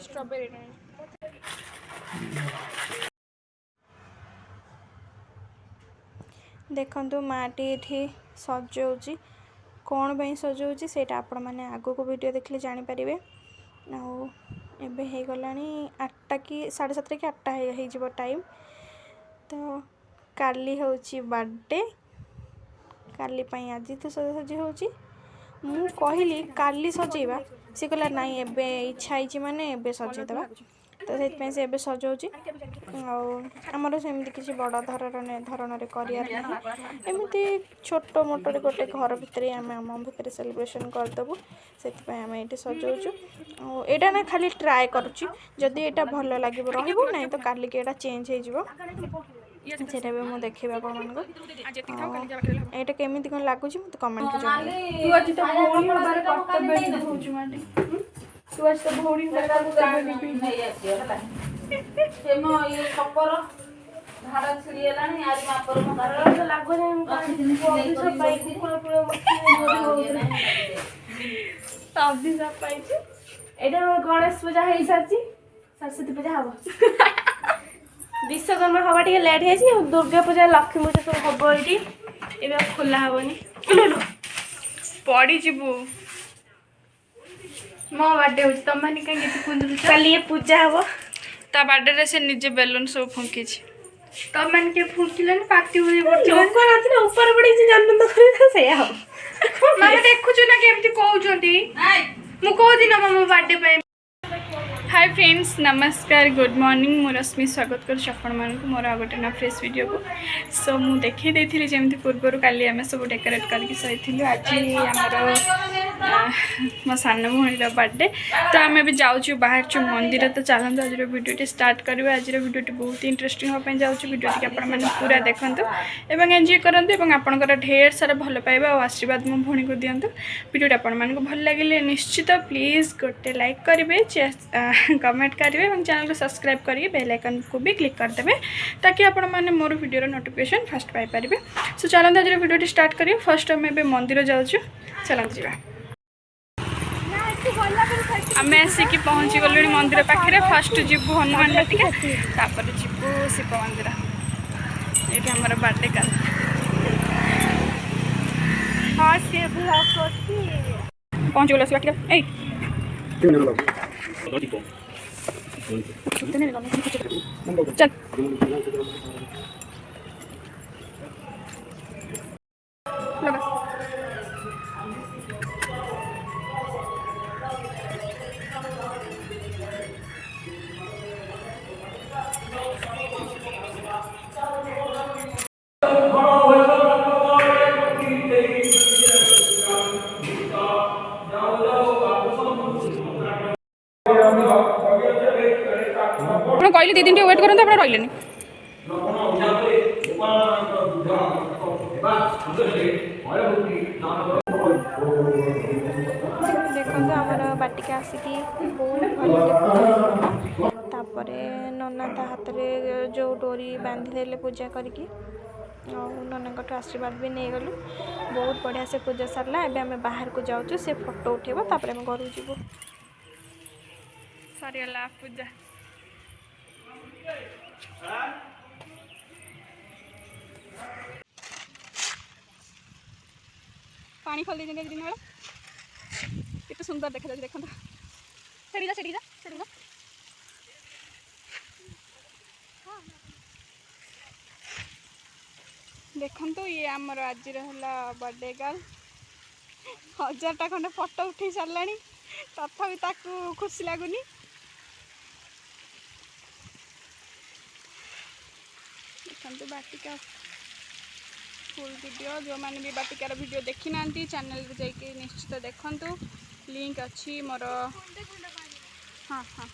Strawberry देखु माटी ये सजाऊँगी कौन पर सजाऊँगी से आपण मैंने आग को वीडियो देखले जानीपारे। आबे हो गला 8टा कि 7:30 कि 8टा हो टाइम। तो काली हूँ बर्थडे काली आज तो सजासजी हो मु कहली काली सजेबा सी कहला नाई एबे इच्छा ही माने एबे सजेदेबा तो से एबे सजाऊँगी आमर सेमती किसी बड़ धरण एमती छोट मोटर गोटे घर भितर आम भितर सेलिब्रेशन करदेबू से आम ये सजाऊँ यहाँ ना खाली ट्राए करुच्ची जदि यहाँ भल लगे रही ना तो काली के चेंज हो सेटा भी मुझे देखा आपण मानक केमी कौन लगुच मत कमेंट गणेश पूजा हो सारी सरस्वती पूजा हम विश्वकर्मा हवा टे लेट हो दुर्गा पूजा लक्ष्मी पूजा सब हम ये खोला हेनी पड़ीबू मो बर्थडे हो तुम मैंने कहीं कल ये पूजा हम ता बर्थडे से निजे बेलून सब फुंकी तुम मैंने के फुंकिले पार्टी लोक ना ऊपर पड़ी जन्म तो से मामा देखुछु ना केमती कहउछंती मु को दिन मो बर्थडे पे। हाय फ्रेंड्स नमस्कार गुड मॉर्निंग मु रश्मि स्वागत कर आपण मान को मोर गोटे ना फ्रेश वीडियो को सो मु देखी देथिली जेमती पूर्वर काली आमे सब डेकोरेट करके सहिथिलु आज हमर मो सान भणीर बर्थडे तो आम भी जाऊँ बाहर मंदिर तो चलते आज वीडियो स्टार्ट करवा आज वीडियो बहुत इंटरेस्टिंग होपाई जाऊँ वीडियो आपने पूरा देखु एवं एंजॉय करूँ आपंकर ढेर सारा भल पाइबा और आशीर्वाद मो भणी को दिंतु वीडियो आपको भल लगे निश्चित प्लीज गोटे लाइक करेंगे कमेंट करेंगे और चैनल को सब्सक्राइब करके बेल आइकन को भी क्लिक करदेवे ताकि आपण मैंने मोर वीडियो नोटिफिकेशन फर्स्ट पाइपर। सो चलते आज वीडियो स्टार्ट करिए फर्स्ट आम ए मंदिर जाऊँ चलते जा आम आसिक पहुँची गलु मंदिर पाखे फर्स्ट जीवु हनुमान बाटिका तापर जीवु शिव मंदिर ये आमर बर्थडे का पहुँच गल से बाटिका चल लगा कहली 2 दिन वेट करते आप रही देखो आमर बाटिका आसिक बहुत भल नना ता हाथ में जो डोरी बांधिदे पूजा करके नना आशीर्वाद भी नहीं गलु बहुत बढ़िया से पूजा सरला एबे आम बाहर को जाऊँ से फोटो उठेबा तापर आम घर जीवु सरीगला पूजा पानी खोल दीजिए दिन बेला कितने सुंदर देखा देखो सेठी जा देखु ये आमर आज बर्थडे गर्ल 1000टा खंडे फोटो उठे सारा तथापि ताकू खुशी लगुनि देखो बाटिका फुल वीडियो जो मैंने भी बाटिकार वीडियो देखी ना चैनल रे जाइए निश्चित देखु लिंक अच्छी मोर हाँ हाँ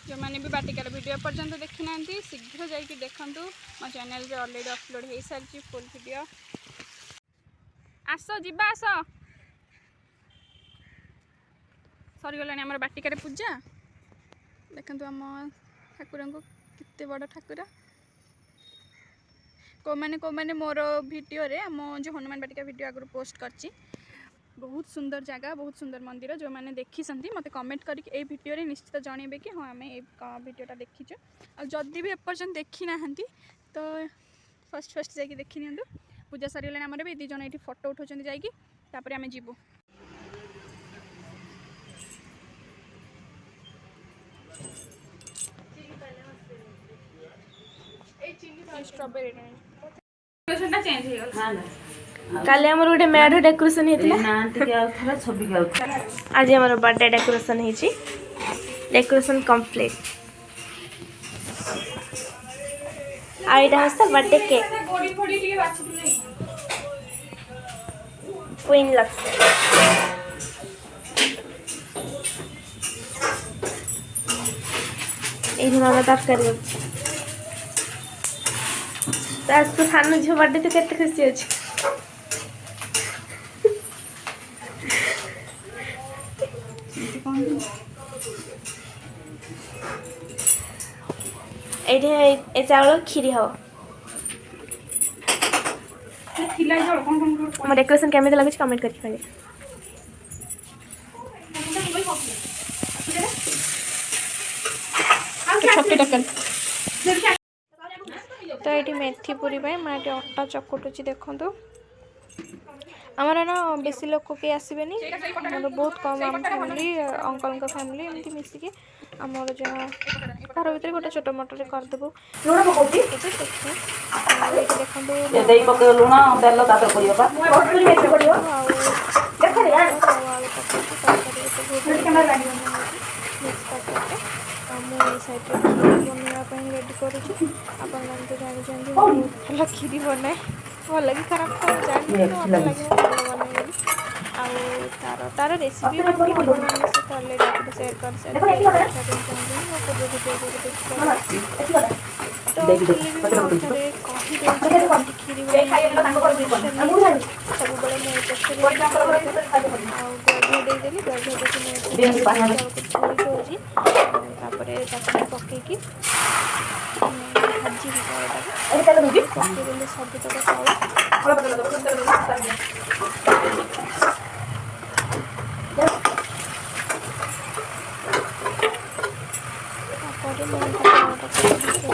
जो मैंने भी बाटिकार वीडियो पर्यंत देखी ना शीघ्र जाइए देखु मो चैनल रे ऑलरेडी अपलोड हो सारी फुल वीडियो आस जीवा आस सरीगलानी आम बाटिकार पूजा देखु आम ठाकुर को केते बड़ ठाकुर को मैंने मोर वीडियो रे आम जो हनुमान बाटिका वीडियो आगु पोस्ट करची बहुत सुंदर जगह बहुत सुंदर मंदिर जो मैंने देखी मत कमेंट करके ए वीडियो रे निश्चित जनइबे कि हाँ आम वीडियोटा देखीचु आदि भी एपर्तन देखी ना तो फर्स्ट जाकि देखी नि पूजा सरीगला आमर भी 2 जन ये फोटो उठाउछन जाकि तापर आम जीवु स्ट्रॉबेरी काली आमर गोटे मैड डेकोरेशन आज आमर बर्थडे डेकोरेशन होती डेकोरेशन कंप्लीट आईटा हस्त बर्थडे केक क्वीन लक्ष्मी ये मामा तरकारी आज तो सान झील बर्थडे तो केते खुशी अच्छी ये चावल खीरी हम मोर डेकोरेशन केमिति लगुच कमेंट करके कहबे तो ये मेथी पूरी माँ ये अटा चकुटुची देखो आमर ना बेसी लोक के आसबे आमर बहुत कम आम फैमिली अंकल का फैमिली एमती मिसिकी आमर जहाँ घर भर गोटे छोट मोटर करदेबू साइड बनवाई रेडी करुँच तो जानते भल खीरी बनाए भल कि खराब तो जानी लगे भल बनाए तार तार रेसीपी सहित अलरेडी सेयार कर खीरी सब पकईकी भाजी पकईदेली सबतक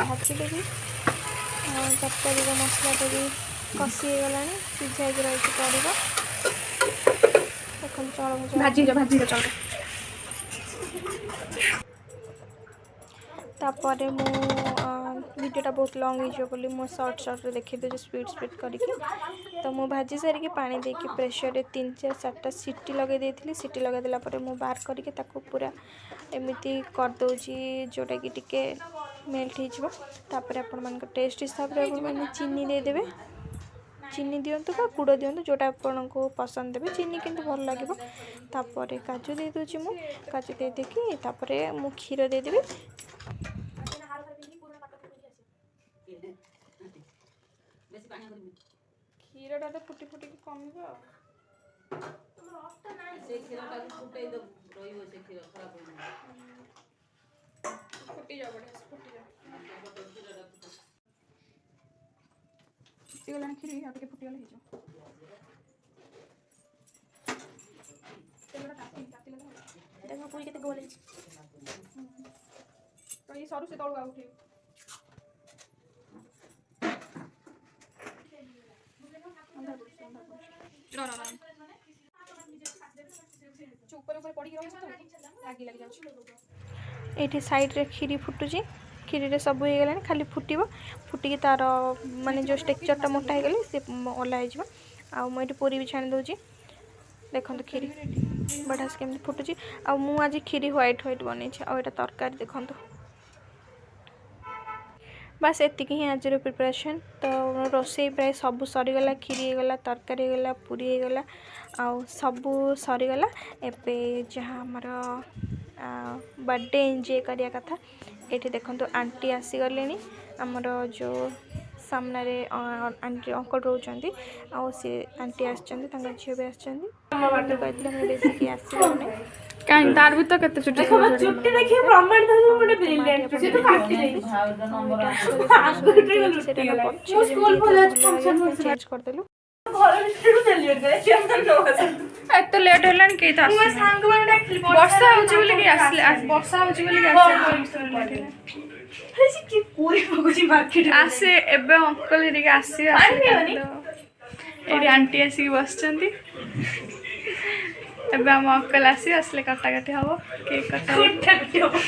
भाजीदेवी तरकारी मसलाटा भी कषिगला सीझा रही पड़ा देखो भाजी चल तापर मु वीडियोटा बहुत लंग हो मो सर्ट देखी दे स्पीड करके तो मु भाजी सारिकी पानी देके प्रेशर 3-4 सीटी लगे देती सीटी लगे देला परे मु बाहर करके ताको पूरा एमती करदे जोटा कि टिके मेल्ट होपर आपण मान टेस्ट हिसाब से आप चीनी देदेवे चीनी दिंतु बा गुड़ दिंतु जोटा आपको पसंद देवे चीनी किंतु भल लगे तापर काजू दे दूची मु काजू दे देकी तापर मु क्षीर देदेवी क्षीरटा तो फुटी फुटी कम फुटी जा फुटीगला क्षीरी आ फुटीगले देखो पूरी केते गोल तो ये सरू से तळू उठे ये साइड रे खीरी फुटुची खीरी रे सब हो गला खाली फुटब फुटिकी तार माने जो टेक्चरटा मोटा हो गले से ओला हो मुझे पूरी भी छाणी दूची देखो खीरी बढ़िया से केमती फुटुची आज खीरी व्हाइट बन तरकारी देखो बस एतिक ही आज प्रिपरेशन तो रोषे प्राय सब सरीगला खीरी गला तरकारी गला पूरी गला आउ सबू सरीगला एबे जहाँ आमर बर्थडे एंजॉय करिया कथा ये देखो आंटी आसीगले आमर जो सामने आंटी अंकल रोचंती आउ सी आंटी आछंती झील भी आछंती कहते बेसिक आसने कहीं तार भी तो केते चुट्टी चुट्टी देखिए प्रमाण था मोटे ब्रिलियंट से तो काटी नहीं मु स्कूल कॉलेज फंक्शन चेंज कर देलु घर भितर सेलिब्रेट करे केमन नो एत लेट हेलान के ता मु सांग माने डाकली वर्षा होची बोली के आसले वर्षा होची बोली के आसे ऐसे की पूरी पगुची मार्केट आसे एबे अंकल रे के आसी एडी आंटी आसी बसचंती एबे हम अंकल आसी असले काटा काटी हबो केक काटा काटी हबो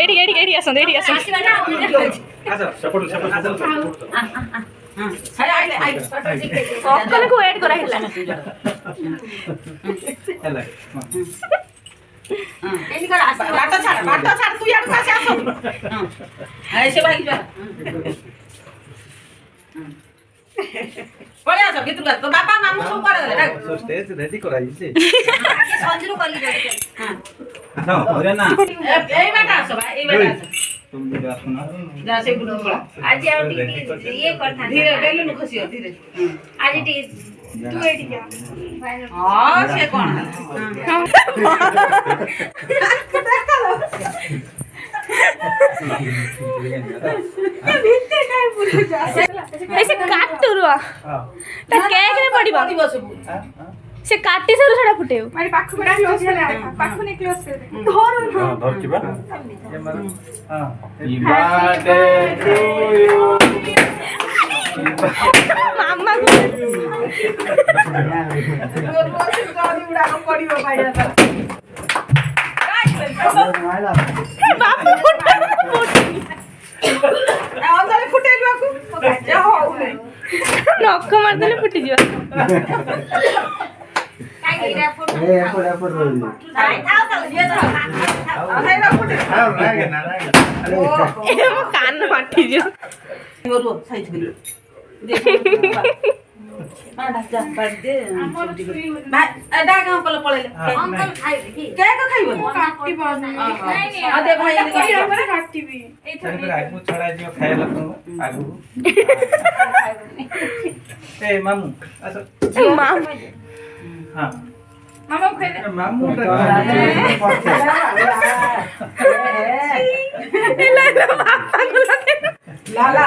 एडी आसन आजा सपोर्ट आजा अंकल को ऐड करा हिला हेला एनी कर बाटा छाड़ तू यार पास आसो ऐसे भाई जा पळे आसो कितु तो बाबा मामू सब कर दे सो स्टेज रेडी कराई से संजरू कर ली हां हां होरे ना ए बाटा आसो भाई ए बाटा आसो तुम भी आसो ना जा से गुरु बोला आज आउटी ये करथा धीरे बेलु न खसियो धीरे आज टी तू एडी क्या हां से कोन भित्ते काय बोलू जा ऐसे काट रुआ ता केक रे पड़ीबा से काटी से छडा फुटेउ मारी पाखु बडा क्लोज होला पाखु ने क्लोज कर दे धर हां धर चिबा ये मार हां हैप्पी बर्थडे टू यू मामा को रोज गाड़ी उड़ा को पड़ियो भाईया तर बाबू अंदर फुटेलु आकु जा हो नै नख मार देले फुटी जिवा काई रे फोटो ए फोटो रोज थाओ ये तो अरे ना फुटे लागे ना लागे ए मो कान फाटी जियो रो साइज करी देखो हां जा बर्थडे भाई डाक अंकल पळेले अंकल खाइबे की केक खाइबो काटी बानी नहीं अदे भाई हमरे काटी भी फिर आगु छड़ा दियो खायला तो आगु ए मामू अच्छा माम हां मामा खाइ दे मामू का एला बापा को लगे लाला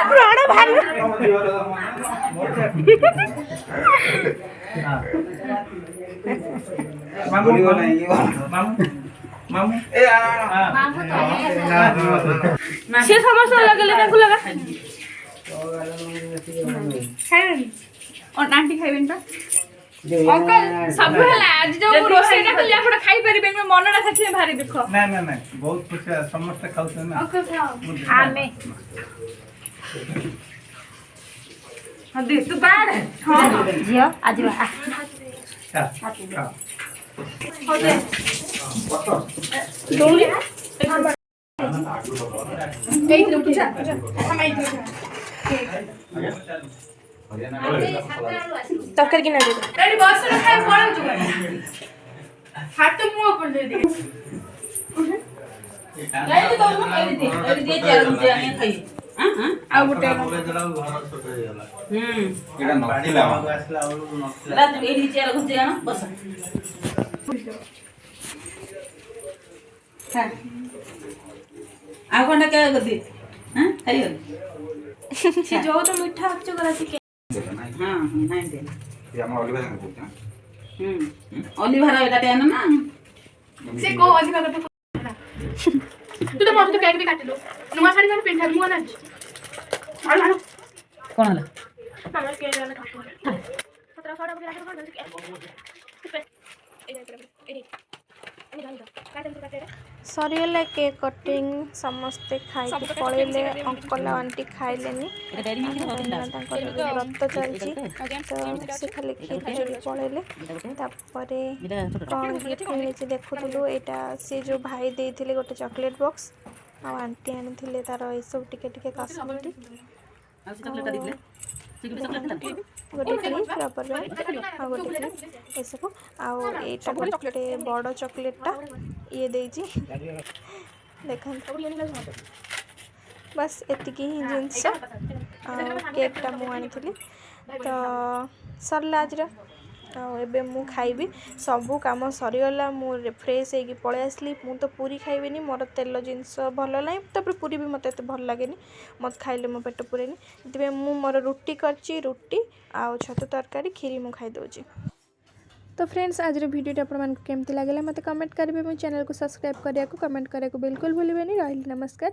प्राण भारी मामू नहीं मामू मामू ए मामू से समस्या लगले ना को लगा खाइबे और आंटी खाइबेन त अंकल सब हला आज जो रोसे ना कलिया फटा खाइ परिबेन में मनडा खाथि भारी दुख ना ना ना बहुत खुश है समस्त खाउ ना अंकल खाओ आमे हदे तू बाड़ हां जियो आज बा खा हदे दोली कई तो पूछा हम आई तकर की ना दे रेडी बस में खाए पड़ा जो हाथ तो मुंह पर दे दे नहीं तो दे चार मुझे आने खाई हां हां आ गुटे एटा नथिला रात में एडी चार गुजे आना बस हां आ कोंडा क्या कर दे हां खाइयो से जो तो मीठा अच्छो करा के हां नहीं दे ये हम ओलिवर संग बोलते हैं ओलिवर एटा टेन ना से को अधिका करते तू तो मत तो केक भी काट लो नुमा साड़ी में पेंट मुआ ना और मानो कौन हला मामा के वाला काट 17 सोडा वगैरह कर दे सरीगला केक कटिंग समस्ते खाई पड़े अंकल आंटी खाइले व्रत चलती तो से खाली खीर पड़े कौन गिफ्ट मिली देखुलु यहाँ सी जो भाई देते गोटे चॉकलेट बॉक्स आंटी आनी तार ये सब टिके कस्मेटिक गोटे क्लिप रबर बैंड गोटे क्लिप ये सब आईटा गोटे बड़ चॉकलेटा ये देखा बस एतिकी ही जिनस केकटा मु आनी तो सरला आज एबे मु खाइबी सबू काम सरीगला मु फ्रेश होगी पलि आसली मु तो पूरी खाइबिनी मोर तेल जिनस भल ना तापर पूरी भी मत भल लगे मत खाइले मो पेट पुरेनी से मु मोर रुटी करची रुटी आउ छतु तरकारी खीरी मु खाई दउची। तो फ्रेंड्स आज वीडियो आपको केमती लगे मत कमेंट करेंगे मो चैनल को सब्सक्राइब करने को कमेंट करने को बिल्कुल भूलिए। रही नमस्कार।